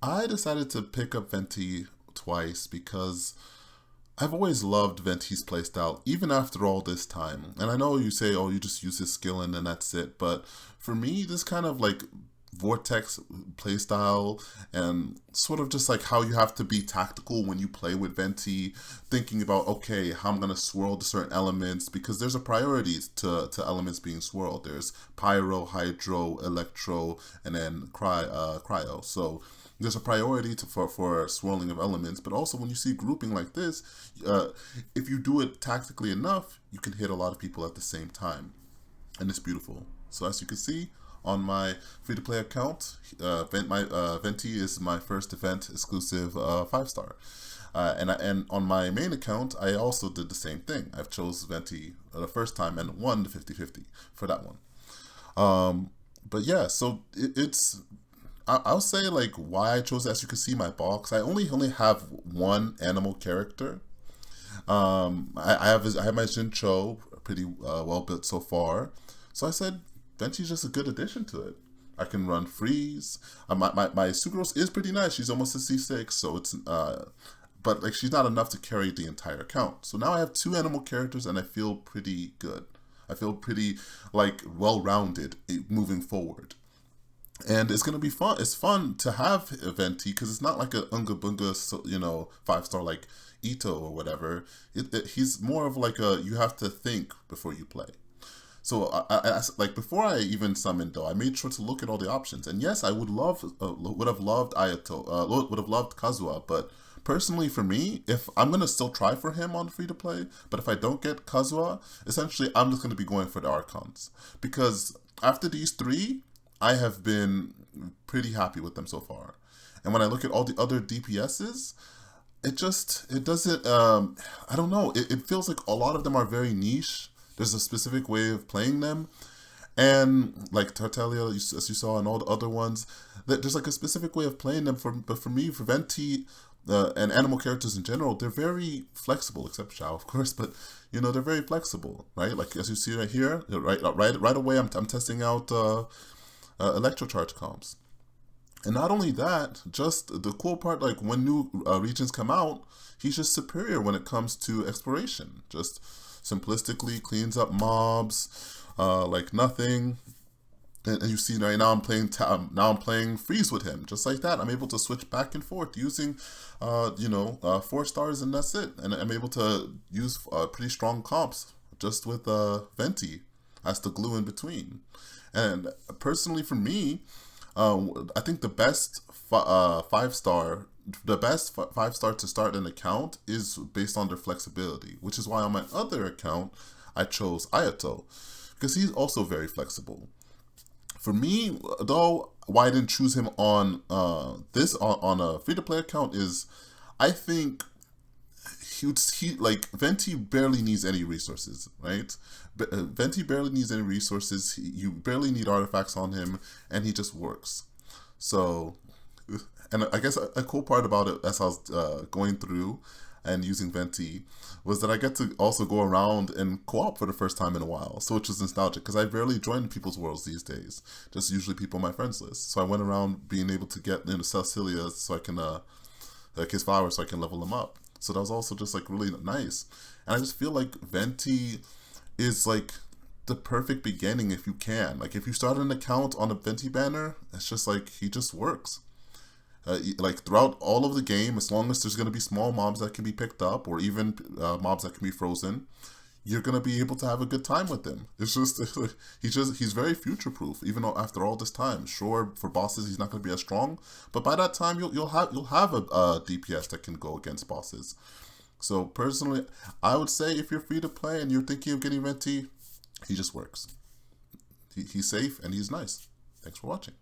I decided to pick up Venti twice because I've always loved Venti's playstyle, even after all this time. And I know you say, oh, you just use his skill and then that's it. But for me, this kind of like vortex playstyle and sort of just like how you have to be tactical when you play with Venti, thinking about, okay, how I'm going to swirl to certain elements because there's a priority to elements being swirled. There's pyro, hydro, electro, and then cryo. So there's a priority for swirling of elements, but also when you see grouping like this, if you do it tactically enough, you can hit a lot of people at the same time, and it's beautiful. So as you can see on my free-to-play account, Venti is my first event exclusive 5-star. And on my main account, I also did the same thing. I've chose Venti the first time and won the 50-50 for that one. But yeah, so it's I'll say like why I chose it. As you can see my box, I only have one animal character. I have my Jincho pretty well built so far, so I said Venti's just a good addition to it. I can run freeze. My Sucrose is pretty nice. She's almost a C6, so it's but like she's not enough to carry the entire account. So now I have two animal characters, and I feel pretty good. I feel pretty like well-rounded moving forward. And it's gonna be fun. It's fun to have Venti because it's not like a Unga Bunga, 5-star like Ito or whatever. He's more of like a you have to think before you play. So like before I even summoned though, I made sure to look at all the options. And yes, I would have loved Ayato, would have loved Kazuha, but personally for me, if I'm gonna still try for him on free to play, but if I don't get Kazuha, essentially I'm just gonna be going for the Archons because after these three, I have been pretty happy with them so far. And when I look at all the other DPSs, it doesn't I don't know, it feels like a lot of them are very niche. There's a specific way of playing them. And like Tartaglia, as you saw, and all the other ones, there's like a specific way of playing them. But for me, for Venti and animal characters in general, they're very flexible, except Shao, of course. But they're very flexible, right? Like as you see right here, right away, I'm testing out electrocharge comps. And not only that, just the cool part, like when new regions come out, he's just superior when it comes to exploration. Just simplistically cleans up mobs like nothing. And you see right now I'm playing freeze with him just like that. I'm able to switch back and forth using 4 stars and that's it. And I'm able to use pretty strong comps just with Venti as the glue in between. And personally for me, I think the best 5-star, to start an account is based on their flexibility, which is why on my other account I chose Ayato because he's also very flexible. For me, though, why I didn't choose him on on a free to play account is I think he like Venti barely needs any resources, right? Venti barely needs any resources. You barely need artifacts on him, and he just works. So, and I guess a cool part about it as I was going through and using Venti was that I get to also go around and co-op for the first time in a while, so which is nostalgic because I rarely join people's worlds these days. Just usually people on my friends list. So I went around being able to get into Cecilia so I can like his flowers so I can level him up. So that was also just like really nice. And I just feel like Venti is like the perfect beginning if you can. Like if you start an account on a Venti banner, it's just like he just works. Like throughout all of the game, as long as there's going to be small mobs that can be picked up or even mobs that can be frozen, you're going to be able to have a good time with him. It's just he's very future proof even though after all this time. Sure, for bosses he's not going to be as strong, but by that time you'll have a DPS that can go against bosses. So personally, I would say if you're free to play and you're thinking of getting Venti, he just works. He's safe and he's nice. Thanks for watching.